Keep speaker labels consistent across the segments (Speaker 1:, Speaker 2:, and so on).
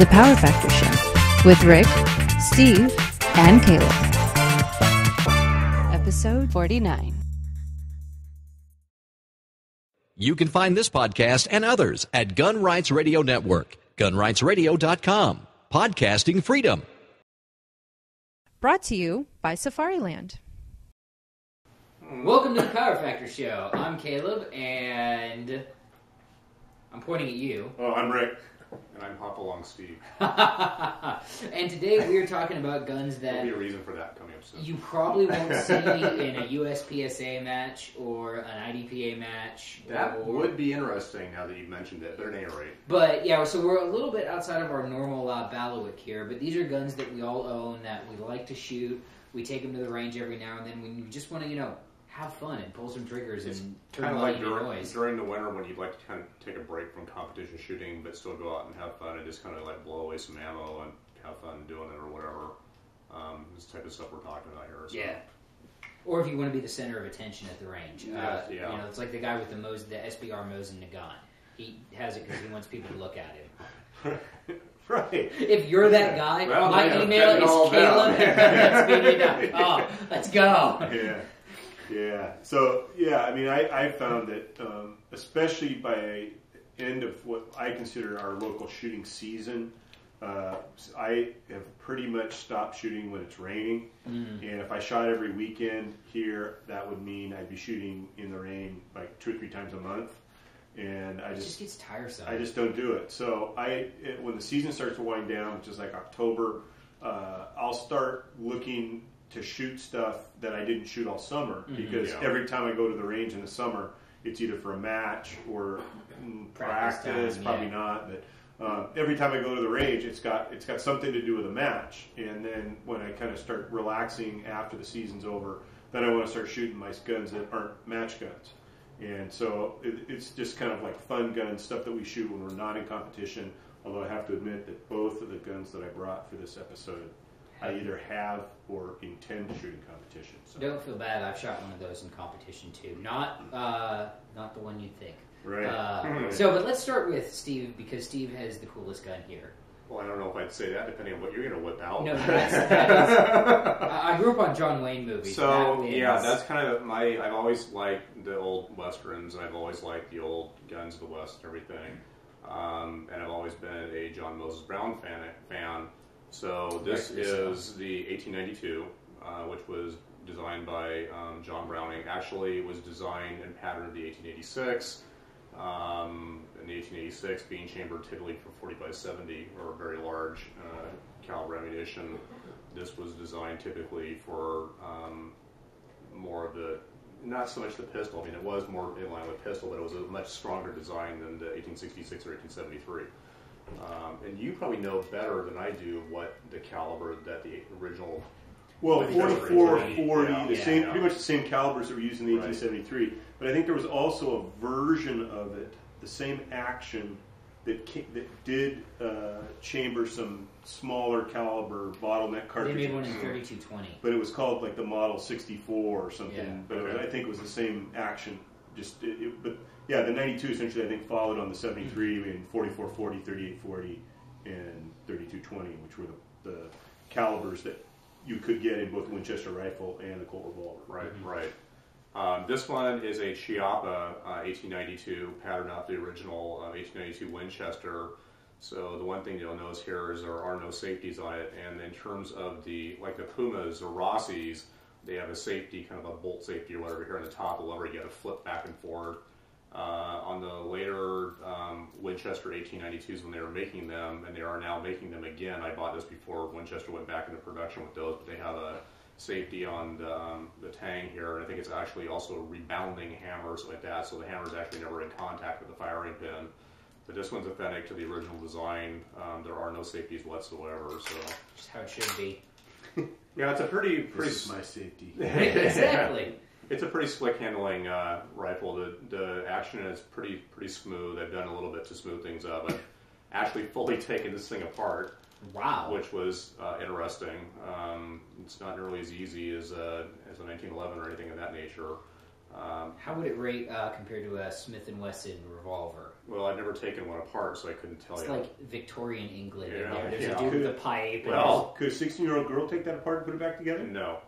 Speaker 1: The Power Factor Show with Rick, Steve, and Caleb. Episode 49.
Speaker 2: You can find this podcast and others at Gun Rights Radio Network, gunrightsradio.com. Podcasting freedom.
Speaker 1: Brought to you by Safariland.
Speaker 3: Welcome to the Power Factor Show. I'm Caleb, and I'm pointing at you.
Speaker 4: Oh, I'm Rick. And I'm Hop Along Steve.
Speaker 3: And today we are talking about guns that
Speaker 4: There'll be a reason for that coming up soon.
Speaker 3: you probably won't see in a USPSA match or an IDPA match.
Speaker 4: That would be interesting now that you've mentioned it, but at any rate.
Speaker 3: But yeah, so we're a little bit outside of our normal bailiwick here, but these are guns that we all own, that we like to shoot. We take them to the range every now and then when you just want to, have fun and pull some triggers and turn money into noise.
Speaker 4: During the winter when you'd like to kind of take a break from competition shooting but still go out and have fun and just kind of like blow away some ammo and have fun doing it or whatever. This type of stuff we're talking about here. So.
Speaker 3: Yeah. Or if you want to be the center of attention at the range.
Speaker 4: Yes, yeah.
Speaker 3: It's like the guy with the SBR Mosin Nagant. He has it because he wants people to look at him.
Speaker 4: Right.
Speaker 3: If you're that guy,
Speaker 4: well,
Speaker 3: my email is Caleb. Oh, let's go.
Speaker 4: Yeah. So, I found that, especially by end of what I consider our local shooting season, I have pretty much stopped shooting when it's raining. And if I shot every weekend here, that would mean I'd be shooting in the rain like 2 or 3 times a month. And it
Speaker 3: just gets tiresome.
Speaker 4: I just don't do it. So when the season starts to wind down, which is like October, I'll start looking to shoot stuff that I didn't shoot all summer, because every time I go to the range in the summer, it's either for a match or practice time, probably not, but every time I go to the range, it's got something to do with a match. And then when I kind of start relaxing after the season's over, then I want to start shooting my guns that aren't match guns. And so it's just kind of like fun guns, stuff that we shoot when we're not in competition, although I have to admit that both of the guns that I brought for this episode I either have or intend to shoot in competition. So.
Speaker 3: Don't feel bad. I've shot one of those in competition too. Not the one you'd think.
Speaker 4: Right.
Speaker 3: But let's start with Steve, because Steve has the coolest gun here.
Speaker 4: Well, I don't know if I'd say that, depending on what you're going to whip out.
Speaker 3: No, that is. I grew up on John Wayne movies.
Speaker 4: So that's kind of I've always liked the old westerns, and I've always liked the old guns of the West and everything. And I've always been a John Moses Brown fan. So this is the 1892, which was designed by John Browning. Actually, it was designed and patterned the 1886. In the 1886, being chambered typically for 40x70 or very large caliber ammunition. This was designed typically for more of the, not so much the pistol. I mean, it was more in line with pistol, but it was a much stronger design than the 1866 or 1873. And you probably know better than I do what the caliber that the original... Well, 44, 40, pretty much the same calibers that were used in the 1873. But I think there was also a version of it, the same action, that did chamber some smaller caliber bottleneck cartridges.
Speaker 3: They made one in 3220.
Speaker 4: But it was called like the Model 64 or something. Yeah. But I think it was the same action. The 92 essentially I think followed on the 73 in 4440, 3840, and 3220, which were the calibers that you could get in both the Winchester rifle and the Colt revolver. Right. This one is a Chiappa 1892, patterned off the original 1892 Winchester. So the one thing you'll notice here is there are no safeties on it. And in terms of the Pumas or Rossies, they have a safety, kind of a bolt safety or whatever here on the top of the lever. You got to flip back and forward. On the later Winchester 1892s when they were making them, and they are now making them again. I bought this before Winchester went back into production with those, but they have a safety on the tang here, and I think it's actually also a rebounding hammer, something like that, so the hammer is actually never in contact with the firing pin. But this one's authentic to the original design. There are no safeties whatsoever. So
Speaker 3: just how it should be.
Speaker 4: Yeah, it's a pretty.
Speaker 5: This is my safety.
Speaker 3: Exactly.
Speaker 4: It's a pretty slick handling rifle. The action is pretty smooth. I've done a little bit to smooth things up. I've actually fully taken this thing apart.
Speaker 3: Wow.
Speaker 4: Which was interesting. It's not nearly as easy as a 1911 or anything of that nature.
Speaker 3: How would it rate compared to a Smith & Wesson revolver?
Speaker 4: Well, I've never taken one apart, so I couldn't tell
Speaker 3: It's
Speaker 4: you.
Speaker 3: like Victorian England in
Speaker 4: Yeah,
Speaker 3: there. There's
Speaker 4: yeah.
Speaker 3: a dude with a pipe.
Speaker 4: Well,
Speaker 5: Could a 16-year-old girl take that apart and put it back together?
Speaker 4: no.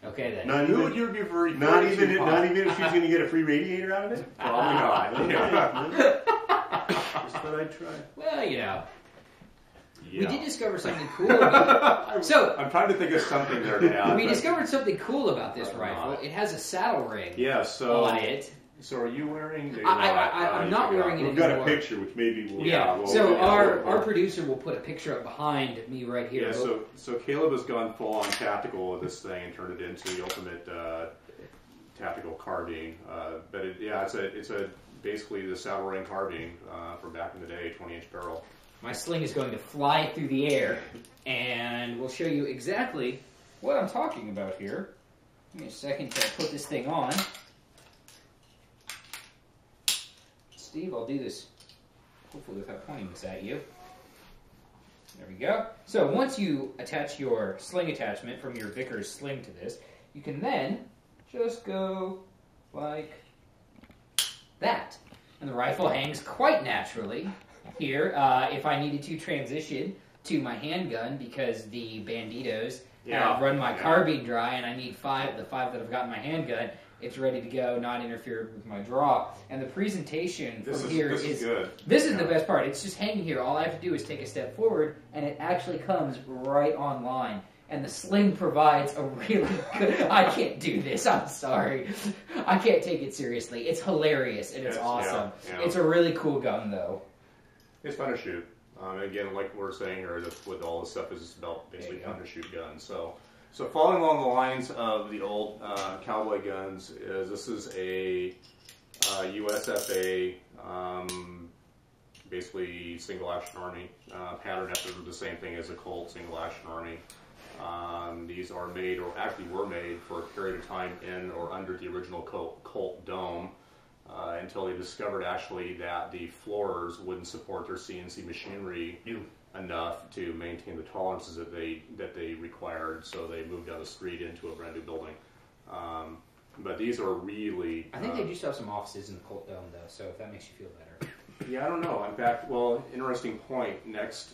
Speaker 3: Okay then.
Speaker 5: Not
Speaker 4: Who
Speaker 5: even.
Speaker 4: would you be very
Speaker 5: Not
Speaker 4: very
Speaker 5: even.
Speaker 4: too
Speaker 5: Not even if she's going to get a free radiator out of it.
Speaker 4: Probably not. Yeah.
Speaker 5: Just thought I'd try.
Speaker 3: Well, you know,
Speaker 4: Yeah.
Speaker 3: we did discover something cool. About So
Speaker 4: I'm trying to think of something there to add.
Speaker 3: we
Speaker 4: but-
Speaker 3: discovered something cool about this
Speaker 4: Probably
Speaker 3: rifle.
Speaker 4: not.
Speaker 3: It has a saddle ring
Speaker 4: Yeah. So.
Speaker 3: on it.
Speaker 4: So are you wearing?
Speaker 3: I'm not wearing it
Speaker 5: We've got a
Speaker 3: anymore.
Speaker 5: picture, which maybe will.
Speaker 3: Yeah.
Speaker 4: well,
Speaker 3: So
Speaker 4: yeah,
Speaker 3: our
Speaker 4: we'll-
Speaker 3: producer will put a picture up behind me right here.
Speaker 4: Yeah. So Caleb has gone full on tactical with this thing and turned it into the ultimate tactical carbine. But it's a basically the saddle ring carbine from back in the day, 20-inch barrel.
Speaker 3: My sling is going to fly through the air, and we'll show you exactly what I'm talking about here. Give me a second to put this thing on. Steve, I'll do this hopefully without pointing this at you. There we go. So once you attach your sling attachment from your Vickers sling to this, you can then just go like that. And the rifle hangs quite naturally here. If I needed to transition to my handgun because the Banditos have run my carbine dry and I need the five that I've got in my handgun, it's ready to go, not interfere with my draw. And the presentation from here is
Speaker 4: good.
Speaker 3: This is the best part. It's just hanging here. All I have to do is take a step forward, and it actually comes right on line. And the sling provides a really good... I can't do this. I'm sorry. I can't take it seriously. It's hilarious, and it's awesome.
Speaker 4: Yeah.
Speaker 3: It's a really cool gun, though.
Speaker 4: It's fun to shoot. Again, like we're saying here, with all this stuff, is just about basically fun to shoot guns. So following along the lines of the old cowboy guns, this is a USFA, basically single action army, pattern after the same thing as a Colt single action army. These are made, or actually were made, for a period of time in or under the original Colt dome. Until they discovered actually that the floors wouldn't support their CNC machinery enough to maintain the tolerances that they required, so they moved down the street into a brand new building. But these are really...
Speaker 3: I think they do still have some offices in the Colt Dome, though, so if that makes you feel better.
Speaker 4: Yeah, I don't know. In fact, well, interesting point. Next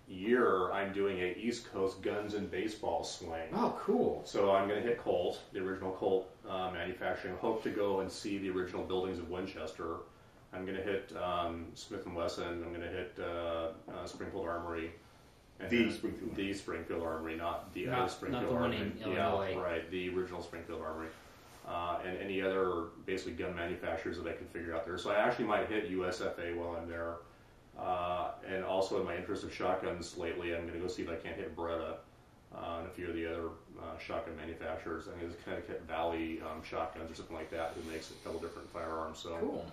Speaker 4: year, I'm doing a East Coast guns and baseball swing.
Speaker 3: Oh, cool.
Speaker 4: So I'm going to hit Colt, the original Colt manufacturing. Hope to go and see the original buildings of Winchester. I'm going to hit Smith & Wesson. I'm going to hit Springfield Armory. And
Speaker 5: The Springfield
Speaker 4: Armory, not the
Speaker 3: Not-
Speaker 4: other Springfield
Speaker 3: not the one
Speaker 4: Armory.
Speaker 3: in Illinois.
Speaker 4: Yeah, right. The original Springfield Armory. And any other basically gun manufacturers that I can figure out there. So I actually might hit USFA while I'm there. And also in my interest of shotguns lately, I'm going to go see if I can't hit Beretta and a few of the other shotgun manufacturers. I think it's Connecticut Valley Shotguns or something like that who makes a couple different firearms. So.
Speaker 3: Cool.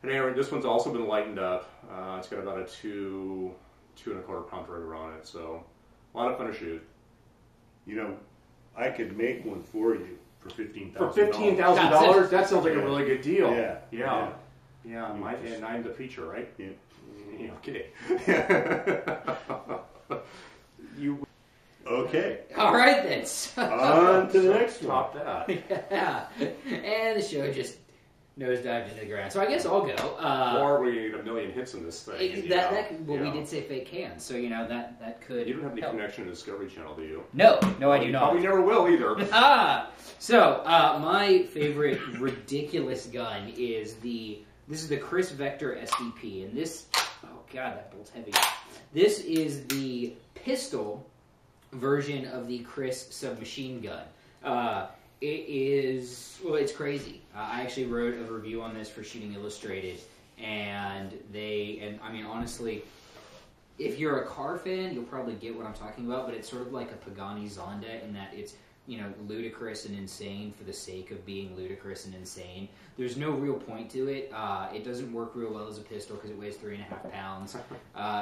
Speaker 4: And anyway, this one's also been lightened up. It's got about a 2 2.25 pound trigger on it, so a lot of fun to shoot.
Speaker 5: You know, I could make one for you for $15,000.
Speaker 4: For $15,000, that sounds like a really good deal.
Speaker 5: Yeah.
Speaker 4: And I'm the feature, right?
Speaker 5: Yeah.
Speaker 4: Yeah, okay.
Speaker 5: Okay.
Speaker 3: All right, then. So,
Speaker 5: On to the next one.
Speaker 4: Top that.
Speaker 3: yeah. And the show just nosedived into the ground. So I guess I'll go.
Speaker 4: Or we get a million hits in this thing. and,
Speaker 3: We did say fake cans, so that could.
Speaker 4: You don't have any
Speaker 3: help.
Speaker 4: connection to Discovery Channel, do you?
Speaker 3: No, I do not.
Speaker 4: Probably never will either.
Speaker 3: So my favorite ridiculous gun is this is the Chris Vector SDP, and this, oh god, that bolt's heavy. This is the pistol version of the Chris submachine gun. It's crazy. I actually wrote a review on this for Shooting Illustrated, and I mean, honestly, if you're a car fan, you'll probably get what I'm talking about, but it's sort of like a Pagani Zonda in that it's, ludicrous and insane for the sake of being ludicrous and insane. There's no real point to it. It doesn't work real well as a pistol because it weighs 3.5 pounds.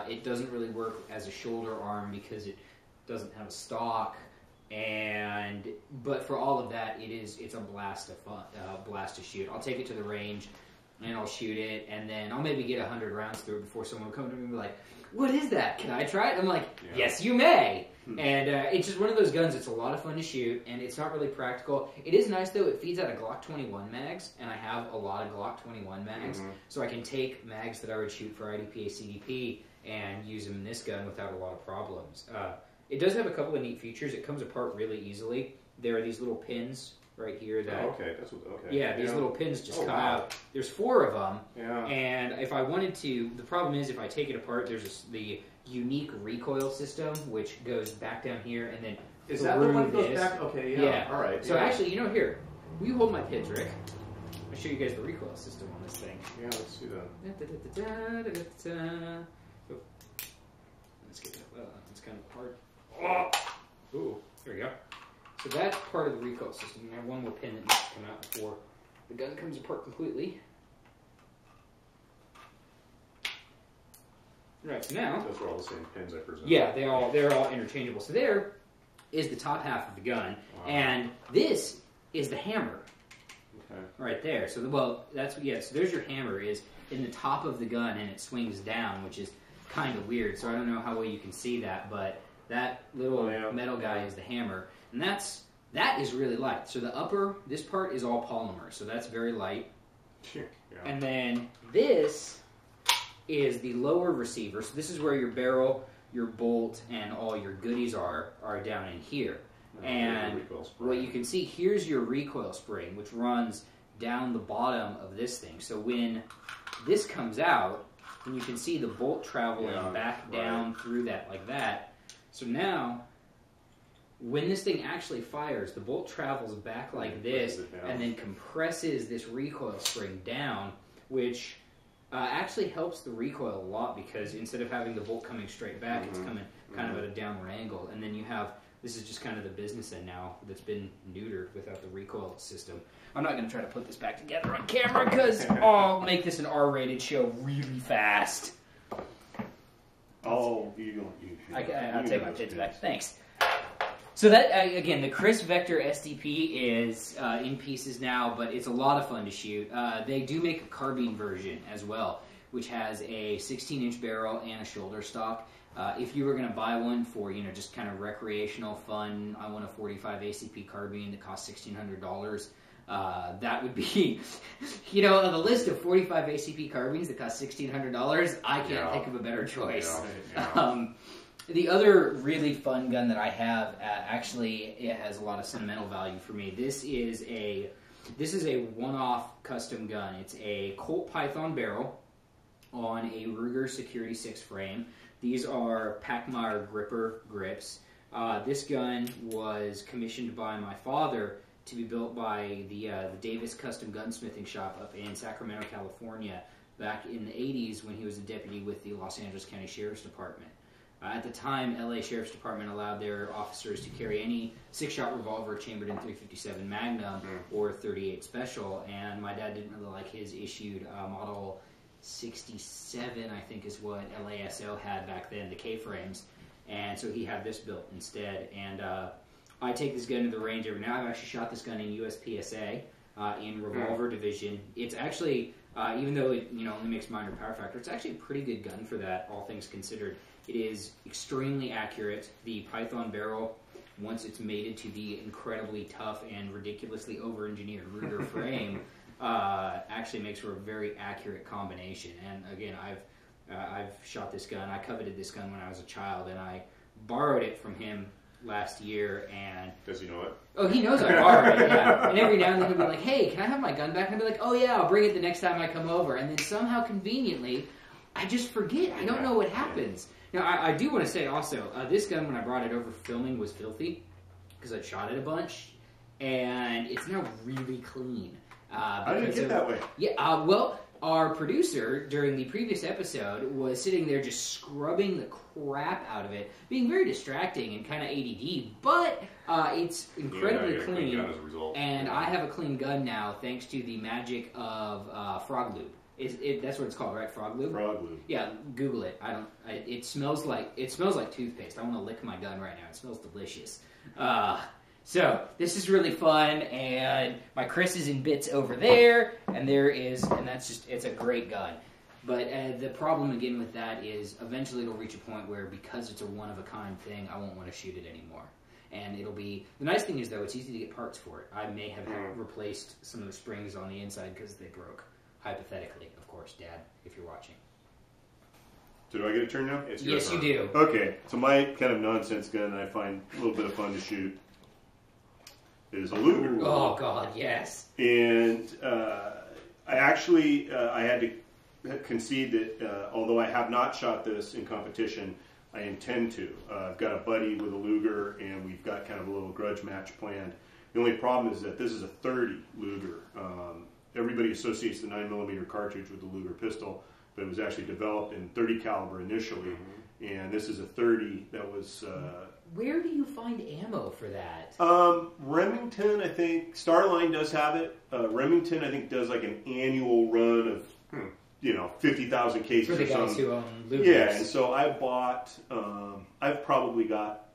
Speaker 3: It doesn't really work as a shoulder arm because it doesn't have a stock. But for all of that, it's a blast of fun, blast to shoot. I'll take it to the range and I'll shoot it, and then I'll maybe get 100 rounds through it before someone will come to me and be like, "What is that? Can I try it?" I'm like, "Yes, you may." And it's just one of those guns. It's a lot of fun to shoot, and it's not really practical. It is nice, though. It feeds out of Glock 21 mags, and I have a lot of Glock 21 mags. So I can take mags that I would shoot for IDPA, CDP, and use them in this gun without a lot of problems. It does have a couple of neat features. It comes apart really easily. There are these little pins right here that...
Speaker 4: okay.
Speaker 3: Yeah, these little pins just come out. There's 4 of them.
Speaker 4: Yeah.
Speaker 3: And if I wanted to... The problem is, if I take it apart, there's the unique recoil system, which goes back down here, and then
Speaker 4: Is that the one that goes
Speaker 3: this.
Speaker 4: back? Okay, yeah.
Speaker 3: Yeah.
Speaker 4: All right.
Speaker 3: So
Speaker 4: yeah.
Speaker 3: actually, here, will you hold my pins, Rick? I'll show you guys the recoil system on this thing.
Speaker 4: Yeah, let's see that.
Speaker 3: Oh. Let's get that. Well, it's kind of hard. Oh. Ooh, there we go. So that's part of the recoil system. I have one more pin that needs to come out before the gun comes apart completely. Right, so now...
Speaker 4: Those are all the same pins, I presume.
Speaker 3: Yeah, they're all interchangeable. So there is the top half of the gun, and this is the hammer.
Speaker 4: Okay.
Speaker 3: Right there. So, so there's your hammer is in the top of the gun, and it swings down, which is kind of weird. So I don't know how well you can see that, but that little metal guy is the hammer, and that is really light. So this part is all polymer, so that's very light.
Speaker 4: Yeah.
Speaker 3: And then this is the lower receiver. So this is where your barrel, your bolt, and all your goodies are down in here. And what you can see, here's your recoil spring, which runs down the bottom of this thing. So when this comes out, then you can see the bolt traveling back down through that like that. So now, when this thing actually fires, the bolt travels back like this and then compresses this recoil spring down, which actually helps the recoil a lot, because instead of having the bolt coming straight back, it's coming kind of at a downward angle. And then you have... This is just kind of the business end now that's been neutered without the recoil system. I'm not going to try to put this back together on camera because I'll make this an R-rated show really fast.
Speaker 5: Oh, you don't use it.
Speaker 3: I'll take my pins back. Thanks. So that, again, the Chris Vector SDP is in pieces now, but it's a lot of fun to shoot. They do make a carbine version as well, which has a 16-inch barrel and a shoulder stock. If you were going to buy one for, just kind of recreational fun, I want a 45 ACP carbine that costs $1,600. That would be, on the list of 45 ACP carbines that cost $1,600, I can't think of a better choice. The other really fun gun that I have, actually, it has a lot of sentimental value for me. This is a one-off custom gun. It's a Colt Python barrel on a Ruger Security 6 frame. These are Pachmayr gripper grips. This gun was commissioned by my father to be built by the Davis Custom Gunsmithing Shop up in Sacramento, California, back in the 80s when he was a deputy with the Los Angeles County Sheriff's Department. At the time, LA Sheriff's Department allowed their officers to carry any 6-shot revolver chambered in .357 Magnum or .38 Special, and my dad didn't really like his issued model 67, I think is what LASL had back then, the K-frames, and so he had this built instead. And I take this gun to the range every now. I've actually shot this gun in USPSA in revolver division. It's actually, even though it only makes minor power factor, it's actually a pretty good gun for that, all things considered. It is extremely accurate. The Python barrel, once it's mated to the incredibly tough and ridiculously over-engineered Ruger frame, actually makes for a very accurate combination. And again, I've shot this gun. I coveted this gun when I was a child, and I borrowed it from him last year. And
Speaker 4: does he know it?
Speaker 3: Oh, he knows I borrowed it. Yeah. And every now and then he'll be like, "Hey, can I have my gun back?" And I'll be like, "Oh yeah, I'll bring it the next time I come over." And then somehow, conveniently, I just forget. I don't know what happens. Now, I do want to say also, this gun, when I brought it over for filming, was filthy because I'd shot it a bunch, and it's now really clean.
Speaker 5: How did it get that way?
Speaker 3: Yeah, well, our producer during the previous episode was sitting there just scrubbing the crap out of it, being very distracting and kind of ADD, but it's incredibly clean,
Speaker 4: gun as a result.
Speaker 3: And I have a clean gun now thanks to the magic of Frog Lube. That's what it's called, right? Frog Lube?
Speaker 5: Frog Lube.
Speaker 3: Yeah, Google it. It smells like toothpaste. I want to lick my gun right now. It smells delicious. So, this is really fun, and my Chris is in bits over there, and it's a great gun. But the problem again with that is eventually it'll reach a point where because it's a one-of-a-kind thing, I won't want to shoot it anymore. And it'll be... The nice thing is, though, it's easy to get parts for it. I may have replaced some of the springs on the inside because they broke. Hypothetically, of course, Dad, if you're watching.
Speaker 5: So do I get a turn now?
Speaker 4: It's your
Speaker 3: Yes, you
Speaker 4: turn.
Speaker 3: do.
Speaker 5: Okay, so my kind of nonsense gun that I find a little bit of fun to shoot is a Luger.
Speaker 3: Oh, God, yes.
Speaker 5: And I actually I had to concede that although I have not shot this in competition, I intend to. I've got a buddy with a Luger, and we've got kind of a little grudge match planned. The only problem is that this is a 30 Luger. Everybody associates the 9mm cartridge with the Luger pistol, but it was actually developed in 30 caliber initially, and this is a 30 that was...
Speaker 3: Where do you find ammo for that?
Speaker 5: Remington, I think, Starline does have it. Remington, I think, does like an annual run of, 50,000 cases
Speaker 3: For the
Speaker 5: or
Speaker 3: guys
Speaker 5: something.
Speaker 3: who own Lugers.
Speaker 5: Yeah, and so I bought, I've probably got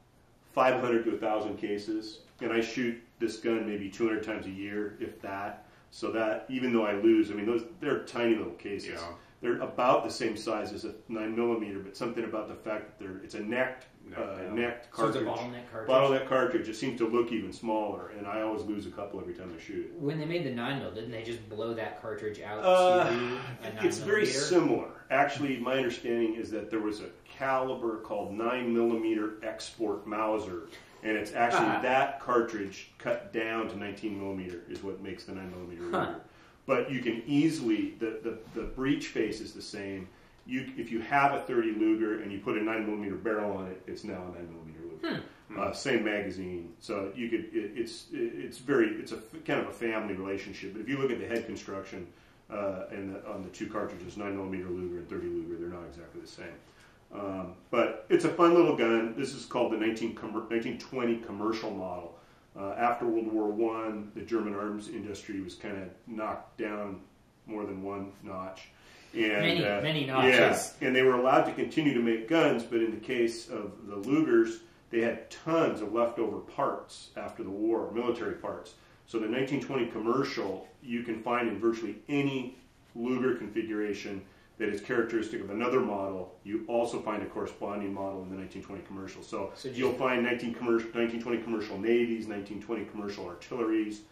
Speaker 5: 500 to 1,000 cases, and I shoot this gun maybe 200 times a year, if that. So that, even though I lose, I mean, they're tiny little cases.
Speaker 4: Yeah.
Speaker 5: They're about the same size as a 9mm, but something about the fact that it's a necked
Speaker 3: So it's
Speaker 5: cartridge.
Speaker 3: a bottleneck cartridge?
Speaker 5: Bottleneck cartridge. It seems to look even smaller, and I always lose a couple every time I shoot it.
Speaker 3: When they made the 9mm, didn't they just blow that cartridge out to a 9mm?
Speaker 5: It's very similar. Actually, my understanding is that there was a caliber called 9mm Export Mauser, and it's actually that cartridge cut down to 19mm is what makes the 9mm Luger. But you can easily, the breech face is the same. If you have a 30 Luger and you put a 9mm barrel on it, it's now a 9mm Luger. Same magazine, so you could. It's a kind of a family relationship. But if you look at the head construction on the two cartridges, 9mm Luger and 30 Luger, they're not exactly the same. But it's a fun little gun. This is called the 1920 commercial model. After World War I, the German arms industry was kind of knocked down more than one notch. And,
Speaker 3: many notches.
Speaker 5: Yeah, and they were allowed to continue to make guns, but in the case of the Lugers, they had tons of leftover parts after the war, military parts. So the 1920 commercial, you can find in virtually any Luger configuration that is characteristic of another model. You also find a corresponding model in the 1920 commercial. So you'll find 1920 commercial navies, 1920 commercial artilleries.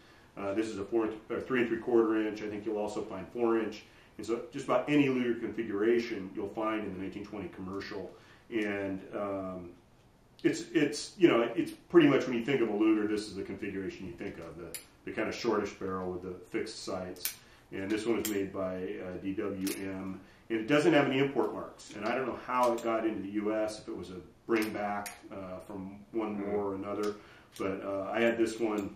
Speaker 5: This is a 3 3/4 inch. I think you'll also find 4 inch. And so just about any Luger configuration you'll find in the 1920 commercial. And it's pretty much when you think of a Luger, this is the configuration you think of, the kind of shortish barrel with the fixed sights. And this one was made by DWM. And it doesn't have any import marks. And I don't know how it got into the U.S., if it was a bring back from one war or another. But I had this one,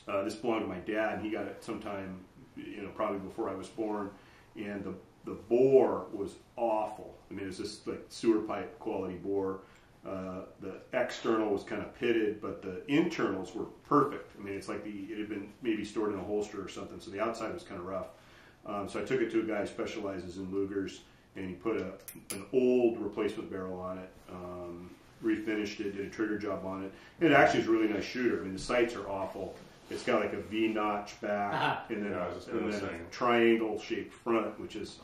Speaker 5: this belonged to my dad, and he got it sometime, probably before I was born. And the bore was awful. I mean, it was just like sewer pipe quality bore. The external was kind of pitted, but the internals were perfect. I mean, it's like it had been maybe stored in a holster or something, so the outside was kind of rough. So I took it to a guy who specializes in Lugers, and he put an old replacement barrel on it, refinished it, did a trigger job on it. And it actually is a really nice shooter. I mean, the sights are awful. It's got like a V-notch back, and then a triangle-shaped front, which is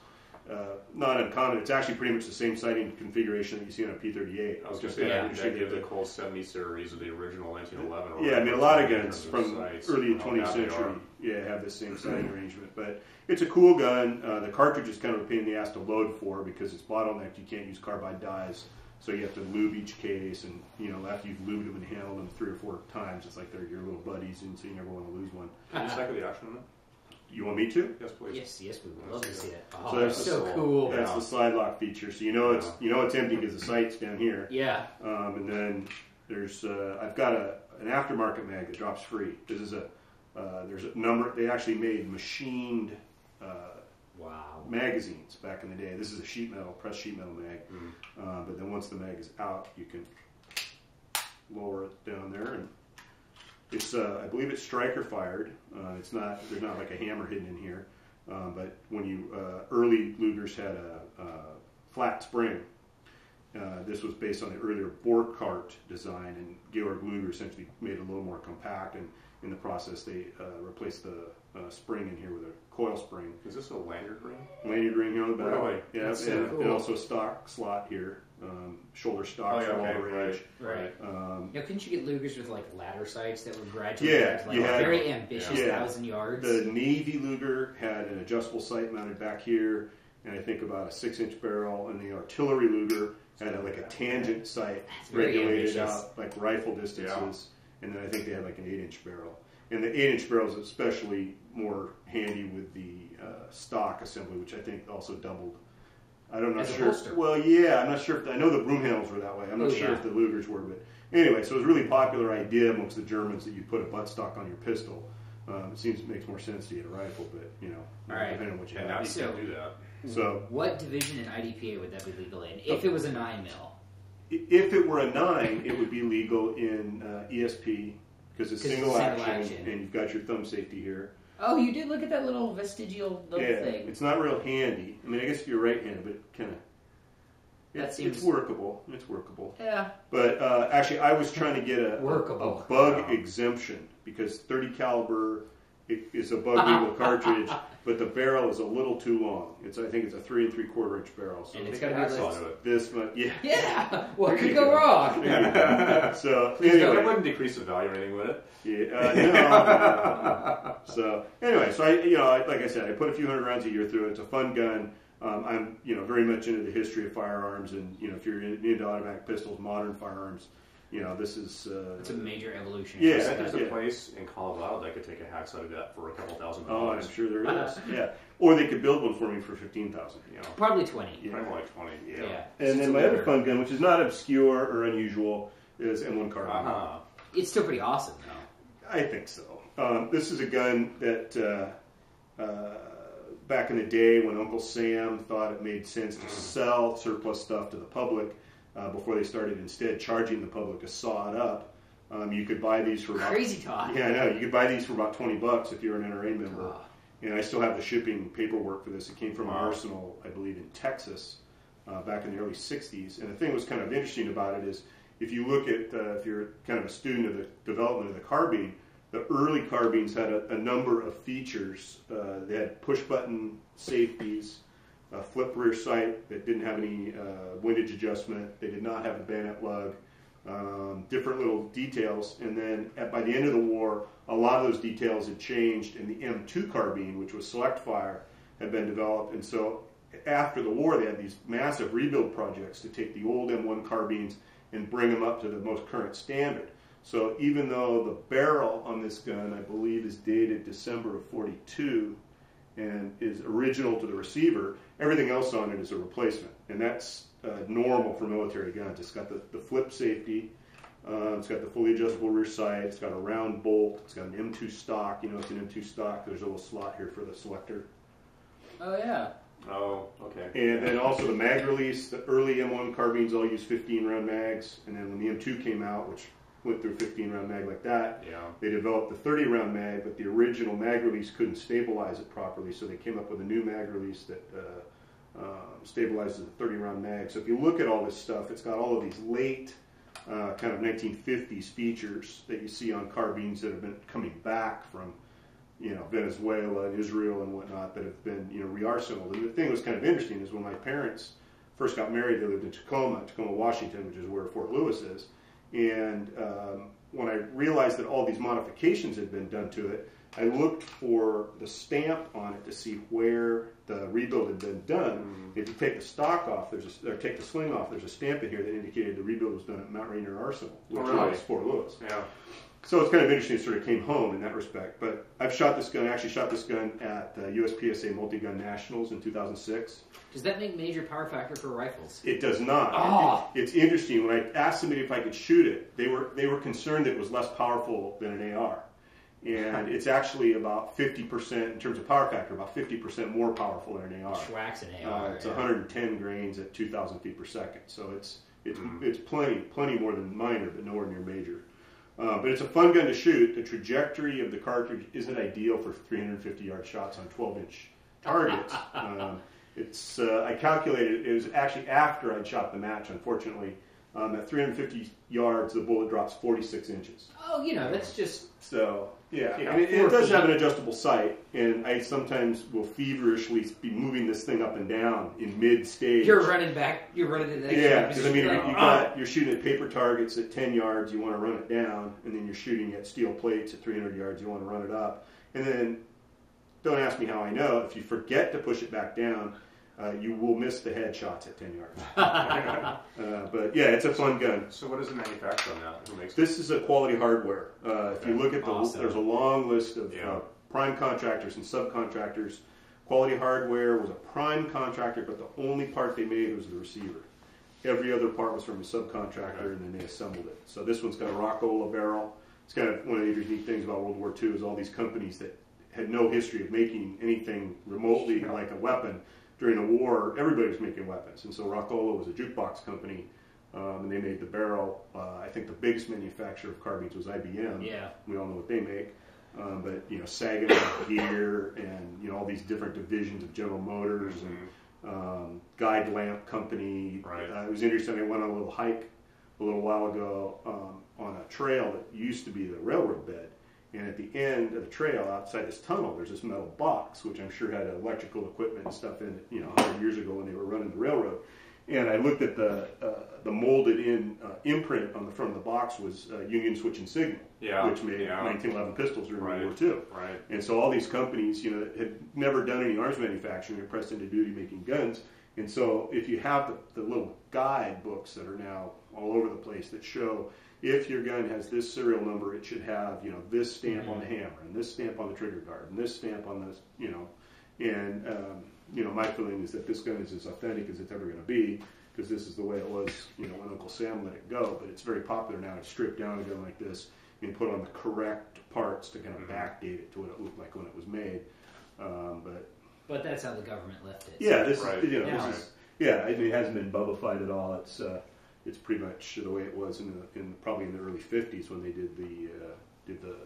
Speaker 5: not uncommon. It's actually pretty much the same sighting configuration that you see on a P-38.
Speaker 4: I was just going to say, the Colt 70 series of the original 1911.
Speaker 5: Yeah, I mean, a lot of guns from
Speaker 4: sights,
Speaker 5: early 20th century have the same sighting arrangement. But it's a cool gun. The cartridge is kind of a pain in the ass to load for because it's bottlenecked. You can't use carbide dies. So you have to lube each case, and after you've lubed them and handled them 3 or 4 times, it's like they're your little buddies, and so you never want to lose one.
Speaker 4: Can you cycle the action on it?
Speaker 5: You want me to?
Speaker 4: Yes, please.
Speaker 3: Yes, we would love to see that. Oh,
Speaker 5: So
Speaker 3: that's so cool.
Speaker 5: That's the slide lock feature. So it's empty because the sight's down here.
Speaker 3: Yeah.
Speaker 5: And then there's I've got an aftermarket mag that drops free. This is there's a number. They actually made machined. Magazines back in the day. This is a pressed sheet metal mag. But then once the mag is out, you can lower it down there, and it's I believe it's striker fired. There's not like a hammer hidden in here. But when early Lugers had a flat spring. This was based on the earlier Borchardt design, and Georg Luger essentially made it a little more compact, and in the process, they replaced the spring in here with a coil spring.
Speaker 4: Is this a lanyard ring?
Speaker 5: Lanyard ring here on the back.
Speaker 4: Really?
Speaker 5: Yeah,
Speaker 3: That's so
Speaker 5: and
Speaker 3: cool.
Speaker 5: also a stock slot here. Shoulder stock for all the range.
Speaker 3: Right.
Speaker 5: Um,
Speaker 3: Couldn't you get Lugers with like ladder sights that would graduate
Speaker 5: Yeah,
Speaker 3: to like
Speaker 5: you had-
Speaker 3: very ambitious
Speaker 5: yeah.
Speaker 3: 1,000 yards?
Speaker 5: The Navy Luger had an adjustable sight mounted back here, and I think about a 6-inch barrel, and the artillery Luger had like a tangent sight
Speaker 3: That's very
Speaker 5: regulated
Speaker 3: ambitious.
Speaker 5: out like rifle distances, and then I think they had like an 8-inch barrel. And the 8-inch barrel is especially more handy with the stock assembly, which I think also doubled. I'm not
Speaker 3: As a
Speaker 5: sure.
Speaker 3: holster.
Speaker 5: Well, yeah, I'm not sure. I know the broom handles were that way. I'm not
Speaker 3: Oh,
Speaker 5: sure
Speaker 3: yeah.
Speaker 5: if the Lugers were, but anyway, so it was a really popular idea amongst the Germans that you put a buttstock on your pistol. It makes more sense to get a rifle, but
Speaker 3: All right.
Speaker 5: depending on what you
Speaker 4: And now
Speaker 5: have.
Speaker 4: you
Speaker 3: So-
Speaker 4: can't do that.
Speaker 5: So
Speaker 3: What division in IDPA would that be legal in? If it was a 9 mil.
Speaker 5: if it were a 9, it would be legal in ESP because it's
Speaker 3: 'Cause it's
Speaker 5: single
Speaker 3: single
Speaker 5: action,
Speaker 3: action.
Speaker 5: and you've got your thumb safety here.
Speaker 3: Oh, you did look at that little vestigial little
Speaker 5: Yeah,
Speaker 3: thing.
Speaker 5: it's not real handy. I mean, I guess if you're right-handed, but kind of.
Speaker 3: That seems-
Speaker 5: It's workable. It's workable.
Speaker 3: Yeah.
Speaker 5: But actually, I was trying to get a
Speaker 3: Workable.
Speaker 5: bug exemption because 30 caliber is a bug legal cartridge, but the barrel is a little too long. I think it's a 3 3/4 inch barrel. So
Speaker 3: And it's
Speaker 4: Take
Speaker 3: got
Speaker 4: an
Speaker 3: to be
Speaker 4: hacksaw
Speaker 3: less.
Speaker 4: to it.
Speaker 5: this much, yeah.
Speaker 3: Yeah. What
Speaker 5: There
Speaker 3: could
Speaker 5: you
Speaker 3: go
Speaker 5: go.
Speaker 3: wrong?
Speaker 5: So
Speaker 4: That
Speaker 5: anyway,
Speaker 4: wouldn't decrease the value or anything, would it?
Speaker 5: yeah, no. So anyway, so like I said, I put a few hundred rounds a year through it. It's a fun gun. I'm very much into the history of firearms, and if you're into automatic pistols, modern firearms, this is
Speaker 3: It's a major evolution.
Speaker 5: Yeah.
Speaker 4: I bet there's a
Speaker 5: Yeah.
Speaker 4: place in Colorado that could take a hacksaw to that for a couple $1,000.
Speaker 5: Oh, I'm sure there is. Yeah, or they could build one for me for $15,000.
Speaker 3: Probably 20.
Speaker 5: Yeah.
Speaker 4: Probably more like 20.
Speaker 3: Yeah.
Speaker 5: And
Speaker 3: It's
Speaker 5: then
Speaker 3: a
Speaker 5: my other
Speaker 3: Luger.
Speaker 5: fun gun, which is not obscure or unusual, is M1 carbine.
Speaker 4: Uh-huh.
Speaker 3: It's still pretty awesome, though.
Speaker 5: I think so. This is a gun that back in the day when Uncle Sam thought it made sense to sell surplus stuff to the public before they started instead charging the public to saw it up. You could buy these for about,
Speaker 3: Crazy talk.
Speaker 5: Yeah, I know. You could buy these for about $20 if you're an NRA member.
Speaker 3: Ah.
Speaker 5: And I still have the shipping paperwork for this. It came from an
Speaker 4: Wow.
Speaker 5: arsenal, I believe, in Texas back in the early 60s. And the thing that was kind of interesting about it is if you look at, if you're kind of a student of the development of the carbine, the early carbines had a number of features. They had push-button safeties, a flip rear sight that didn't have any windage adjustment. They did not have a bayonet lug. Different little details, and then by the end of the war, a lot of those details had changed, and the M2 carbine, which was select fire, had been developed. And so after the war, they had these massive rebuild projects to take the old M1 carbines and bring them up to the most current standard. So even though the barrel on this gun, I believe, is dated December of 42 and is original to the receiver, everything else on it is a replacement, and that's normal for military guns. It's got the flip safety, it's got the fully adjustable rear sight, it's got a round bolt, it's got an M2 stock. It's an M2 stock. There's a little slot here for the selector.
Speaker 3: Oh, yeah.
Speaker 4: Oh, okay.
Speaker 5: And then also the mag release. The early M1 carbines all use 15-round mags, and then when the M2 came out, which went through a 15-round mag like that,
Speaker 4: Yeah.
Speaker 5: they developed the 30-round mag, but the original mag release couldn't stabilize it properly, so they came up with a new mag release that stabilizes the 30-round mag. So if you look at all this stuff, it's got all of these late kind of 1950s features that you see on carbines that have been coming back from Venezuela and Israel and whatnot that have been re-arsenaled. And the thing that was kind of interesting is when my parents first got married, they lived in Tacoma, Washington, which is where Fort Lewis is. And when I realized that all these modifications had been done to it, I looked for the stamp on it to see where the rebuild had been done. If you take the stock off, or take the sling off, there's a stamp in here that indicated the rebuild was done at Mount Rainier Arsenal, which
Speaker 4: really?
Speaker 5: was Fort Lewis.
Speaker 4: Yeah.
Speaker 5: So it's kind of interesting. It sort of came home in that respect. But I've shot this gun. I actually shot this gun at the USPSA Multi-Gun Nationals in 2006.
Speaker 3: Does that make major power factor for rifles?
Speaker 5: It does not.
Speaker 3: Oh.
Speaker 5: It's interesting. When I asked somebody if I could shoot it, they were concerned that it was less powerful than an AR. And it's actually about 50%, in terms of power factor, about 50% more powerful than an AR.
Speaker 3: Schwack's an AR.
Speaker 5: It's 110 grains at 2,000 feet per second. So it's plenty more than minor, but nowhere near major. But it's a fun gun to shoot. The trajectory of the cartridge isn't ideal for 350-yard shots on 12-inch targets. I calculated it was actually after I'd shot the match, unfortunately. At 350 yards, the bullet drops 46 inches.
Speaker 3: Oh, that's just...
Speaker 5: So Yeah,
Speaker 4: Yeah,
Speaker 5: and it
Speaker 4: 4
Speaker 5: does
Speaker 4: feet.
Speaker 5: have an adjustable sight, and I sometimes will feverishly be moving this thing up and down in mid-stage.
Speaker 3: You're running back. You're running to the next
Speaker 5: Yeah,
Speaker 3: one,
Speaker 5: because I mean,
Speaker 3: like,
Speaker 5: you're shooting at paper targets at 10 yards, you want to run it down, and then you're shooting at steel plates at 300 yards, you want to run it up. And then, don't ask me how I know, if you forget to push it back down, you will miss the headshots at 10 yards. But yeah, it's a fun gun.
Speaker 4: So what is the manufacturer on that? Who makes
Speaker 5: This is a quality hardware. If you look at
Speaker 3: Awesome.
Speaker 5: there's a long list of
Speaker 4: Yeah.
Speaker 5: prime contractors and subcontractors. Quality Hardware was a prime contractor, but the only part they made was the receiver. Every other part was from a subcontractor, and then they assembled it. So this one's got a Rockola barrel. It's kind of one of the neat things about World War II is all these companies that had no history of making anything remotely like a weapon. During the war, everybody was making weapons, and so Rockola was a jukebox company, and they made the barrel. I think the biggest manufacturer of carbines was IBM.
Speaker 3: Yeah.
Speaker 5: We all know what they make. But you know, Saginaw Gear and all these different divisions of General Motors and Guide Lamp Company.
Speaker 4: Right.
Speaker 5: It was interesting. I went on a little hike a little while ago on a trail that used to be the railroad bed. And at the end of the trail, outside this tunnel, there's this metal box, which I'm sure had electrical equipment and stuff in it, 100 years ago when they were running the railroad. And I looked at the molded-in imprint on the front of the box was Union Switch and Signal, which made 1911 pistols during World War II.
Speaker 4: Right.
Speaker 5: And so all these companies, had never done any arms manufacturing, they're pressed into duty making guns. And so if you have the little guide books that are now all over the place that show if your gun has this serial number, it should have, this stamp on the hammer and this stamp on the trigger guard and this stamp on this, my feeling is that this gun is as authentic as it's ever going to be because this is the way it was, when Uncle Sam let it go. But it's very popular now to strip down a gun like this and put on the correct parts to kind of backdate it to what it looked like when it was made.
Speaker 3: But that's how the government left it.
Speaker 5: Yeah, this
Speaker 4: Right.
Speaker 5: is,
Speaker 3: Now-
Speaker 5: this is, it hasn't been bubblified at all. It's pretty much the way it was in probably in the early '50s when they did the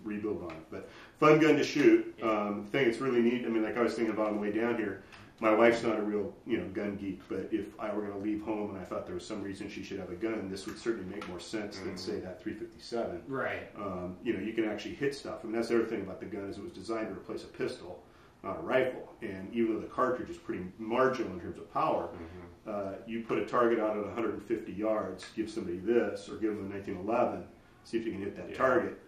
Speaker 5: rebuild on it. But fun gun to shoot. The thing that's really neat. I mean, like I was thinking about on the way down here. My wife's not a real gun geek, but if I were going to leave home and I thought there was some reason she should have a gun, this would certainly make more sense than say that 357.
Speaker 3: Right.
Speaker 5: You can actually hit stuff. I mean, that's the other thing about the gun is it was designed to replace a pistol, not a rifle. And even though the cartridge is pretty marginal in terms of power, you put a target out at 150 yards, give somebody this, or give them a 1911, see if you can hit that target.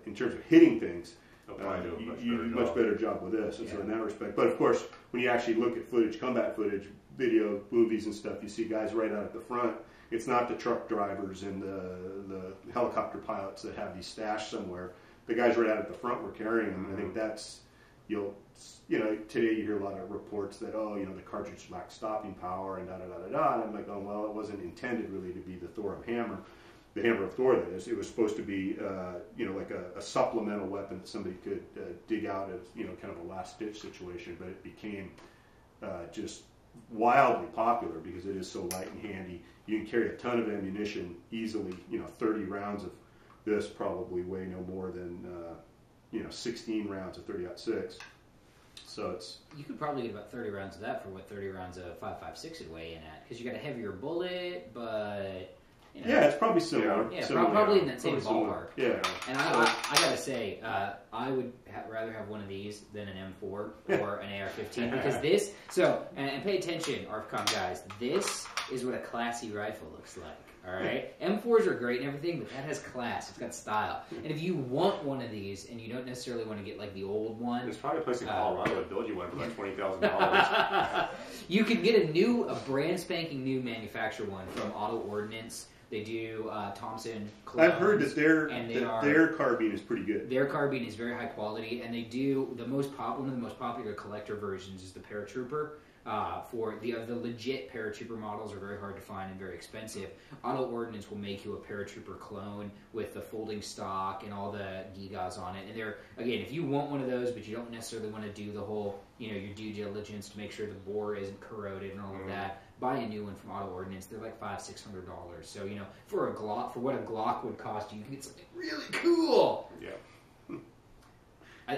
Speaker 5: In terms of hitting things, you do a much better job with this. And so in that respect, but of course, when you actually look at footage, combat footage, video, movies and stuff, you see guys right out at the front. It's not the truck drivers and the helicopter pilots that have these stashed somewhere. The guys right out at the front were carrying them. And I think that's, today you hear a lot of reports that, the cartridge lacks stopping power and da-da-da-da-da. And I'm like, well, it wasn't intended really to be the Thorham hammer. The hammer of Thor, that is. It was supposed to be, like a supplemental weapon that somebody could dig out as, kind of a last-ditch situation. But it became just wildly popular because it is so light and handy. You can carry a ton of ammunition easily. 30 rounds of this probably weigh no more than, 16 rounds of 30-06. So
Speaker 3: You could probably get about 30 rounds of that for what 30 rounds of 5.56 would weigh in at. Because you got a heavier bullet, but...
Speaker 5: Yeah, it's probably similar.
Speaker 3: Yeah,
Speaker 5: Similar,
Speaker 3: probably in that same
Speaker 5: probably
Speaker 3: ballpark.
Speaker 5: similar. Yeah.
Speaker 3: And I gotta say, I would rather have one of these than an M4 or an AR-15 because this. So, and pay attention, ARFCOM guys. This is what a classy rifle looks like. All right, M4s are great and everything, but that has class. It's got style. And if you want one of these, and you don't necessarily want to get like the old one,
Speaker 4: There's probably a place in Colorado that build you one for like $20,000.
Speaker 3: you could get a brand spanking new manufacturer one from Auto Ordnance. They do Thompson clones.
Speaker 5: I've heard that their carbine is pretty good.
Speaker 3: Their carbine is very high quality, and they do one of the most popular collector versions is the Paratrooper. For the legit Paratrooper models are very hard to find and very expensive. Auto Ordnance will make you a Paratrooper clone with the folding stock and all the gigas on it. And they're, again, if you want one of those, but you don't necessarily want to do the whole, your due diligence to make sure the bore isn't corroded and all of that, buy a new one from Auto Ordnance. They're like $500-600. So for what a Glock would cost you can get something really cool.
Speaker 4: Yeah.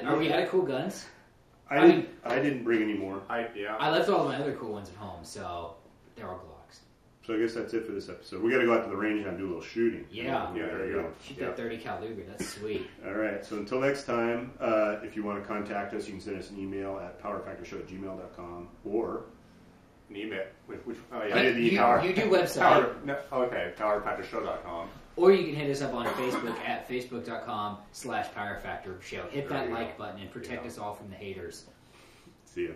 Speaker 3: Are we out of cool guns?
Speaker 5: I didn't bring any more.
Speaker 3: I left all of my other cool ones at home, so they're all Glocks.
Speaker 5: So I guess that's it for this episode. We got to go out to the range now and do a little shooting.
Speaker 3: Yeah.
Speaker 5: Yeah, there you go.
Speaker 3: Shoot that 30 cal Luger. That's sweet.
Speaker 5: All right. So until next time, if you want to contact us, you can send us an email at powerfactorshow@gmail.com or
Speaker 4: An email. Which
Speaker 5: I did the
Speaker 3: You do website.
Speaker 4: powerfactorshow.com.
Speaker 3: Or you can hit us up on Facebook at facebook.com/Power Factor Show. Hit that like button and protect us all from the haters.
Speaker 5: see ya.